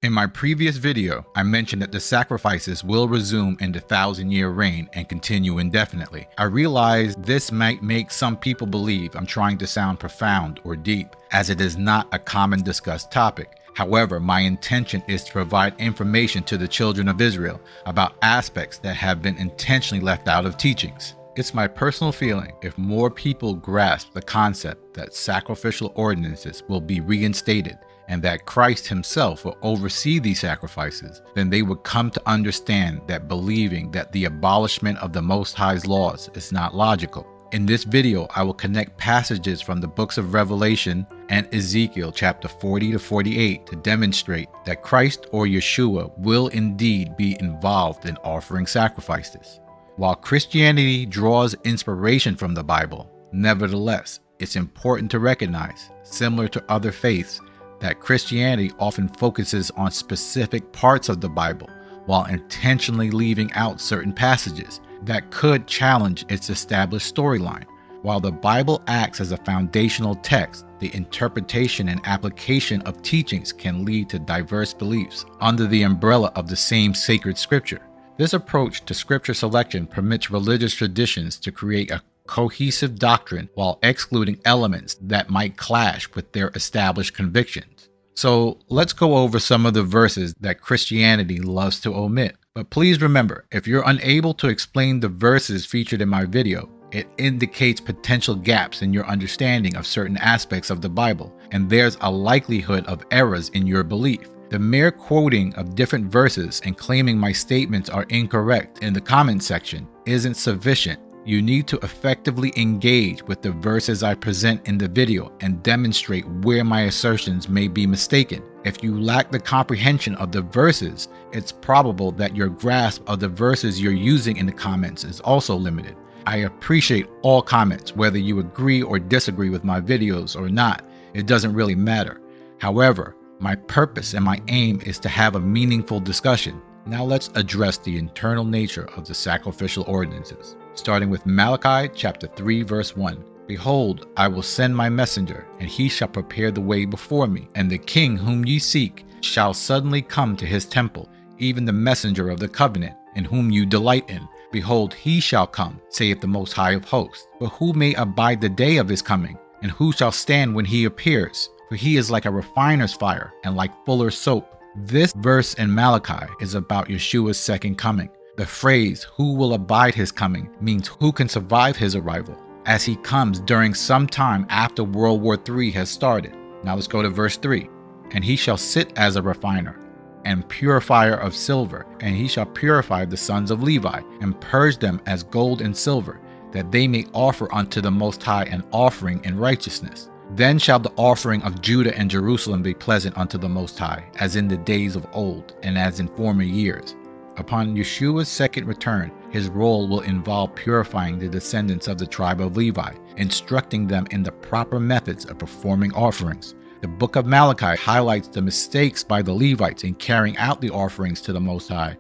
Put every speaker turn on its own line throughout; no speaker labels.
In my previous video, I mentioned that the sacrifices will resume in the 1,000-year reign and continue indefinitely. I realize this might make some people believe I'm trying to sound profound or deep, as it is not a common discussed topic. However, my intention is to provide information to the children of Israel about aspects that have been intentionally left out of teachings. It's my personal feeling if more people grasp the concept that sacrificial ordinances will be reinstated and that Christ himself will oversee these sacrifices, then they would come to understand that believing that the abolishment of the Most High's laws is not logical. In this video, I will connect passages from the books of Revelation and Ezekiel chapter 40 to 48 to demonstrate that Christ or Yeshua will indeed be involved in offering sacrifices. While Christianity draws inspiration from the Bible, nevertheless, it's important to recognize, similar to other faiths, that Christianity often focuses on specific parts of the Bible while intentionally leaving out certain passages that could challenge its established storyline. While the Bible acts as a foundational text, the interpretation and application of teachings can lead to diverse beliefs under the umbrella of the same sacred scripture. This approach to scripture selection permits religious traditions to create a cohesive doctrine while excluding elements that might clash with their established convictions. So let's go over some of the verses that Christianity loves to omit. But please remember, if you're unable to explain the verses featured in my video, it indicates potential gaps in your understanding of certain aspects of the Bible, and there's a likelihood of errors in your belief. The mere quoting of different verses and claiming my statements are incorrect in the comment section isn't sufficient. You need to effectively engage with the verses I present in the video and demonstrate where my assertions may be mistaken. If you lack the comprehension of the verses, it's probable that your grasp of the verses you're using in the comments is also limited. I appreciate all comments, whether you agree or disagree with my videos or not. It doesn't really matter. However, my purpose and my aim is to have a meaningful discussion. Now let's address the internal nature of the sacrificial ordinances. Starting with Malachi chapter 3 verse 1. Behold, I will send my messenger, and he shall prepare the way before me, and the king whom ye seek shall suddenly come to his temple, even the messenger of the covenant, in whom you delight in. Behold, he shall come, saith the Most High of hosts. But who may abide the day of his coming? And who shall stand when he appears? For he is like a refiner's fire, and like fuller's soap. This verse in Malachi is about Yeshua's second coming. The phrase, who will abide his coming, means who can survive his arrival, as he comes during some time after World War III has started. Now let's go to verse 3. And he shall sit as a refiner, and purifier of silver, and he shall purify the sons of Levi, and purge them as gold and silver, that they may offer unto the Most High an offering in righteousness. Then shall the offering of Judah and Jerusalem be pleasant unto the Most High, as in the days of old, and as in former years. Upon Yeshua's second return, his role will involve purifying the descendants of the tribe of Levi, instructing them in the proper methods of performing offerings. The book of Malachi highlights the mistakes by the Levites in carrying out the offerings to the Most High.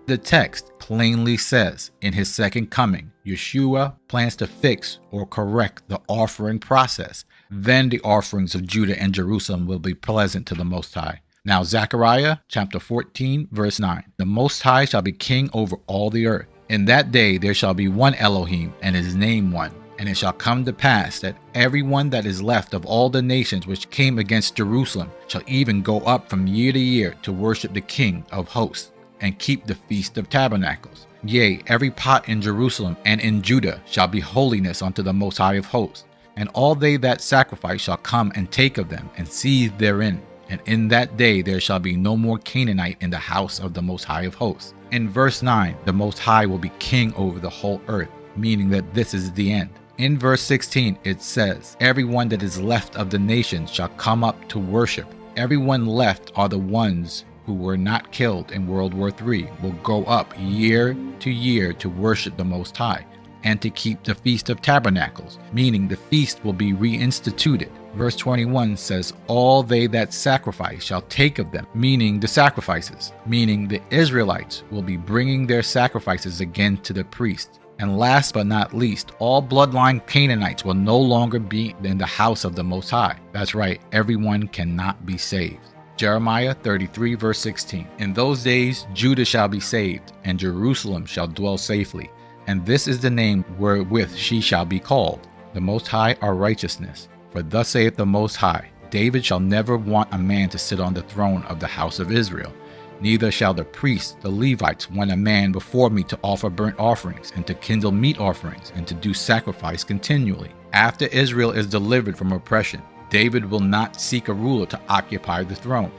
The text plainly says, in his second coming, Yeshua plans to fix or correct the offering process. Then the offerings of Judah and Jerusalem will be pleasant to the Most High. Now Zechariah chapter 14 verse 9. The Most High shall be king over all the earth. In that day there shall be one Elohim, and his name one. And it shall come to pass that everyone that is left of all the nations which came against Jerusalem shall even go up from year to year to worship the King of hosts, and keep the Feast of Tabernacles. Yea, every pot in Jerusalem and in Judah shall be holiness unto the Most High of hosts. And all they that sacrifice shall come and take of them, and seethe therein. And in that day there shall be no more Canaanite in the house of the Most High of hosts. In verse 9, the Most High will be king over the whole earth, meaning that this is the end. In verse 16, it says, everyone that is left of the nations shall come up to worship. Everyone left are the ones who were not killed in World War III will go up year to year to worship the Most High and to keep the Feast of Tabernacles, meaning the feast will be reinstituted. Verse 21 says, all they that sacrifice shall take of them, meaning the sacrifices, meaning the Israelites will be bringing their sacrifices again to the priest. And last but not least, all bloodline Canaanites will no longer be in the house of the Most High. That's right, everyone cannot be saved. Jeremiah 33 verse 16. In those days Judah shall be saved, and Jerusalem shall dwell safely. And this is the name wherewith she shall be called, the Most High our righteousness. For thus saith the Most High, David shall never want a man to sit on the throne of the house of Israel. Neither shall the priests, the Levites, want a man before me to offer burnt offerings, and to kindle meat offerings, and to do sacrifice continually. After Israel is delivered from oppression, David will not seek a ruler to occupy the throne.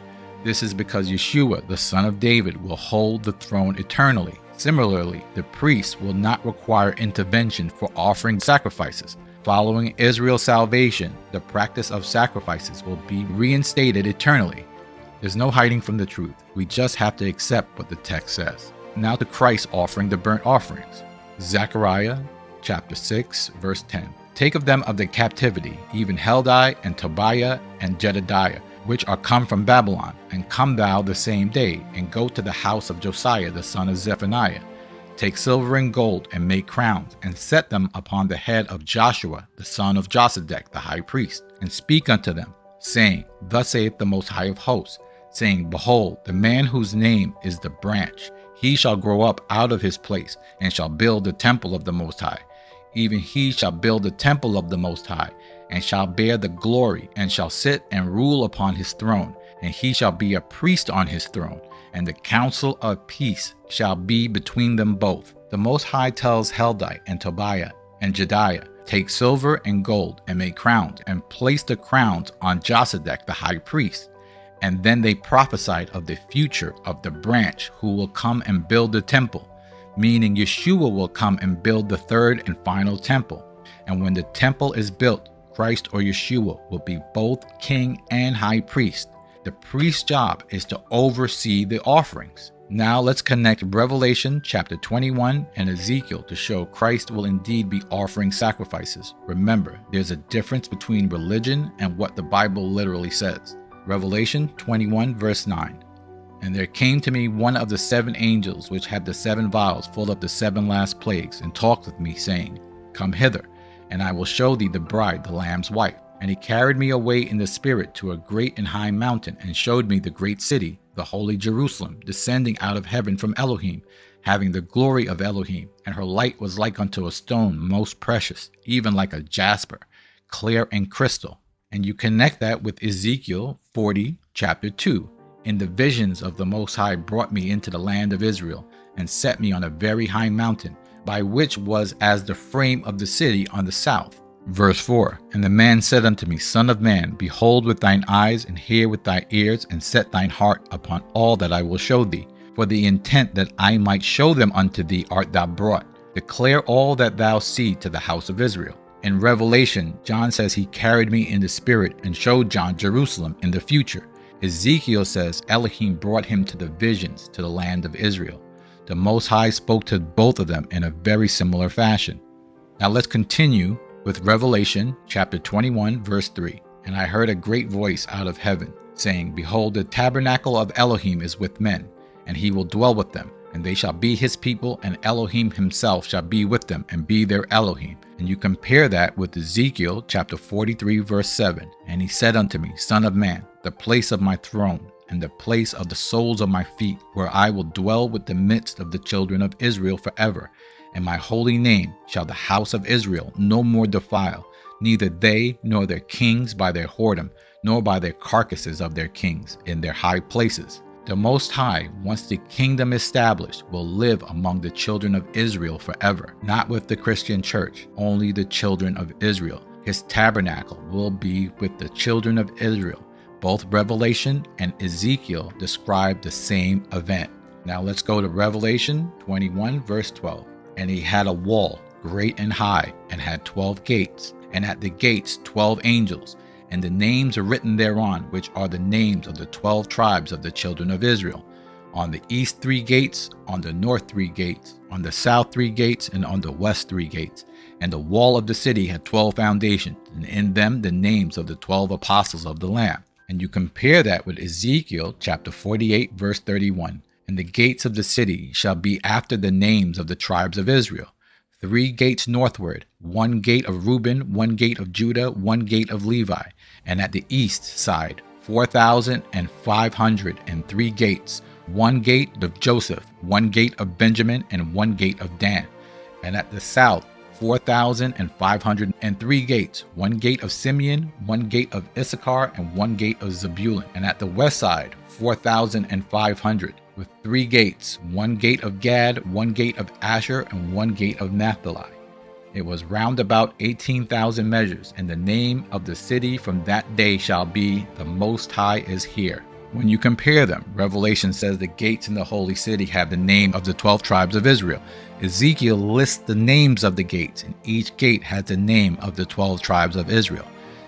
This is because Yeshua, the son of David, will hold the throne eternally. Similarly, the priests will not require intervention for offering sacrifices. Following Israel's salvation, the practice of sacrifices will be reinstated eternally. There's no hiding from the truth. We just have to accept what the text says. Now to Christ offering the burnt offerings. Zechariah chapter 6 verse 10. Take of them of the captivity, even Heldai and Tobiah and Jedediah, which are come from Babylon, and come thou the same day, and go to the house of Josiah the son of Zephaniah. Take silver and gold, and make crowns, and set them upon the head of Joshua the son of Josedech the high priest, and speak unto them, saying, Thus saith the Most High of hosts, saying, Behold, the man whose name is the branch, he shall grow up out of his place, and shall build the temple of the Most High. Even he shall build the temple of the Most High, and shall bear the glory, and shall sit and rule upon his throne, and he shall be a priest on his throne, and the counsel of peace shall be between them both. The Most High tells Heldai and Tobiah and Jedediah, Take silver and gold, and make crowns, and place the crowns on Josedech the high priest. And then they prophesied of the future of the branch who will come and build the temple, meaning Yeshua will come and build the third and final temple. And when the temple is built, Christ or Yeshua will be both king and high priest. The priest's job is to oversee the offerings. Now let's connect Revelation chapter 21 and Ezekiel to show Christ will indeed be offering sacrifices. Remember, there's a difference between religion and what the Bible literally says. Revelation 21 verse 9. And there came to me one of the 7 angels which had the 7 vials full of the 7 last plagues, and talked with me, saying, Come hither, and I will show thee the bride, the Lamb's wife. And he carried me away in the spirit to a great and high mountain, and showed me the great city, the holy Jerusalem, descending out of heaven from Elohim, having the glory of Elohim. And her light was like unto a stone most precious, even like a jasper, clear and crystal. And you connect that with Ezekiel 40, chapter 2. In the visions of the Most High brought me into the land of Israel, and set me on a very high mountain, by which was as the frame of the city on the south. Verse 4. And the man said unto me, Son of man, behold with thine eyes, and hear with thy ears, and set thine heart upon all that I will show thee. For the intent that I might show them unto thee art thou brought. Declare all that thou see to the house of Israel. In Revelation, John says he carried me in the spirit, and showed John Jerusalem in the future. Ezekiel says Elohim brought him to the visions to the land of Israel. The Most High spoke to both of them in a very similar fashion. Now let's continue with Revelation chapter 21 verse 3. And I heard a great voice out of heaven, saying, Behold, the tabernacle of Elohim is with men, and he will dwell with them, and they shall be his people, and Elohim himself shall be with them, and be their Elohim. And you compare that with Ezekiel chapter 43 verse 7. And he said unto me, Son of man, the place of my throne, and the place of the soles of my feet, where I will dwell with the midst of the children of Israel forever. And my holy name shall the house of Israel no more defile, neither they nor their kings by their whoredom, nor by their carcasses of their kings in their high places. The Most High, once the kingdom established, will live among the children of Israel forever, not with the Christian church, only the children of Israel. His tabernacle will be with the children of Israel. Both Revelation and Ezekiel describe the same event. Now let's go to Revelation 21 verse 12. And he had a wall, great and high, and had 12 gates, and at the gates 12 angels, and the names are written thereon, which are the names of the 12 tribes of the children of Israel. On the east 3 gates, on the north 3 gates, on the south 3 gates, and on the west 3 gates. And the wall of the city had 12 foundations, and in them the names of the 12 apostles of the Lamb. And you compare that with Ezekiel chapter 48 verse 31. And the gates of the city shall be after the names of the tribes of Israel. 3 gates northward, 1 gate of Reuben, 1 gate of Judah, 1 gate of Levi. And at the east side, 4,503 gates, 1 gate of Joseph, 1 gate of Benjamin, and 1 gate of Dan. And at the south, 4,503 gates, 1 gate of Simeon, 1 gate of Issachar, and 1 gate of Zebulun. And at the west side, 4,500, with 3 gates, 1 gate of Gad, 1 gate of Asher, and 1 gate of Naphtali. It was round about 18,000 measures, and the name of the city from that day shall be, The Most High is Here. When you compare them, Revelation says the gates in the holy city have the name of the 12 tribes of Israel. Ezekiel lists the names of the gates, and each gate has the name of the 12 tribes of Israel.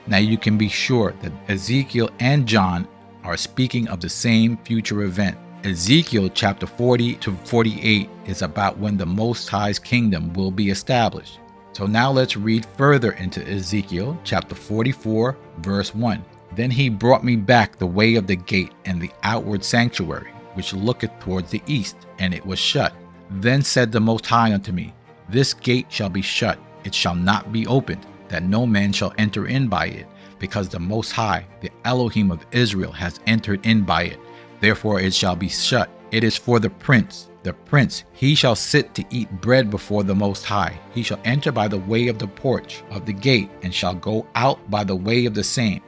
Now you can be sure that Ezekiel and John are speaking of the same future event. Ezekiel chapter 40 to 48 is about when the Most High's kingdom will be established. So now let's read further into Ezekiel chapter 44 verse 1. Then he brought me back the way of the gate and the outward sanctuary, which looketh towards the east, and it was shut. Then said the Most High unto me, This gate shall be shut, it shall not be opened, that no man shall enter in by it, because the Most High, the Elohim of Israel, has entered in by it. Therefore it shall be shut. It is for the prince. The prince, he shall sit to eat bread before the Most High. He shall enter by the way of the porch of the gate, and shall go out by the way of the same.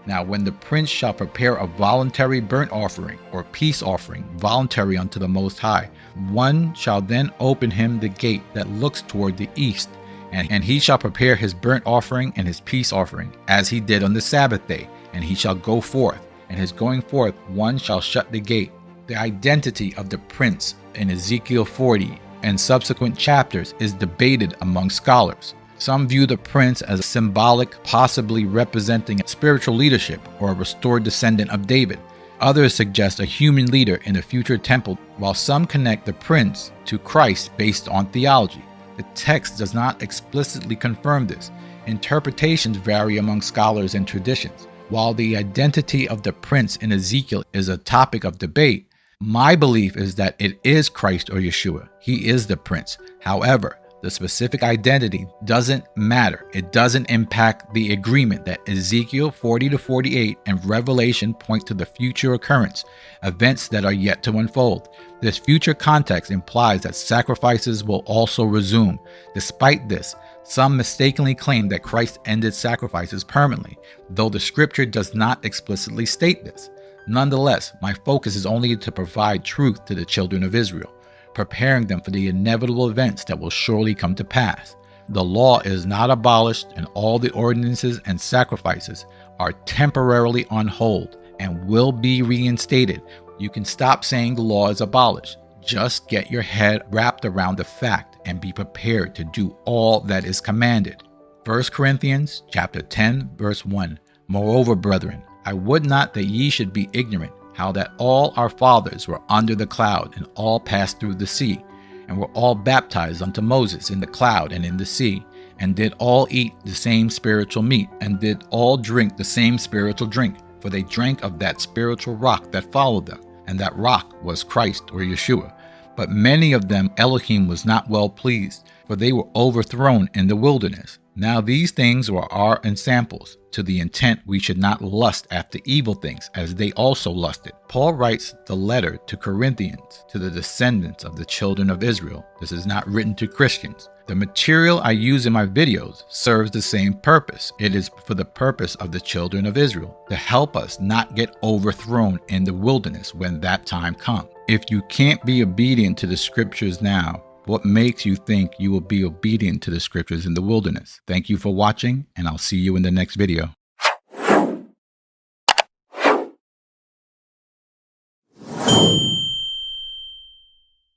Now when the prince shall prepare a voluntary burnt offering or peace offering, voluntary unto the Most High, one shall then open him the gate that looks toward the east, and he shall prepare his burnt offering and his peace offering, as he did on the Sabbath day, and he shall go forth, and his going forth one shall shut the gate. The identity of the prince in Ezekiel 40 and subsequent chapters is debated among scholars. Some view the prince as symbolic, possibly representing spiritual leadership or a restored descendant of David. Others suggest a human leader in a future temple, while some connect the prince to Christ based on theology. The text does not explicitly confirm this. Interpretations vary among scholars and traditions. While the identity of the prince in Ezekiel is a topic of debate, my belief is that it is Christ or Yeshua. He is the prince. However, the specific identity doesn't matter. It doesn't impact the agreement that Ezekiel 40 to 48 and Revelation point to the future occurrence, events that are yet to unfold. This future context implies that sacrifices will also resume. Despite this, some mistakenly claim that Christ ended sacrifices permanently, though the scripture does not explicitly state this. Nonetheless, my focus is only to provide truth to the children of Israel, preparing them for the inevitable events that will surely come to pass. The law is not abolished, and all the ordinances and sacrifices are temporarily on hold and will be reinstated. You can stop saying the law is abolished. Just get your head wrapped around the fact and be prepared to do all that is commanded. 1 Corinthians chapter 10 verse 1. Moreover, brethren, I would not that ye should be ignorant how that all our fathers were under the cloud, and all passed through the sea, and were all baptized unto Moses in the cloud and in the sea, and did all eat the same spiritual meat, and did all drink the same spiritual drink, for they drank of that spiritual rock that followed them, and that rock was Christ or Yeshua. But many of them Elohim was not well pleased, for they were overthrown in the wilderness. Now these things are ensamples, to the intent we should not lust after evil things, as they also lusted. Paul writes the letter to Corinthians to the descendants of the children of Israel. This is not written to Christians. The material I use in my videos serves the same purpose. It is for the purpose of the children of Israel, to help us not get overthrown in the wilderness when that time comes. If you can't be obedient to the scriptures now, what makes you think you will be obedient to the scriptures in the wilderness? Thank you for watching, and I'll see you in the next video.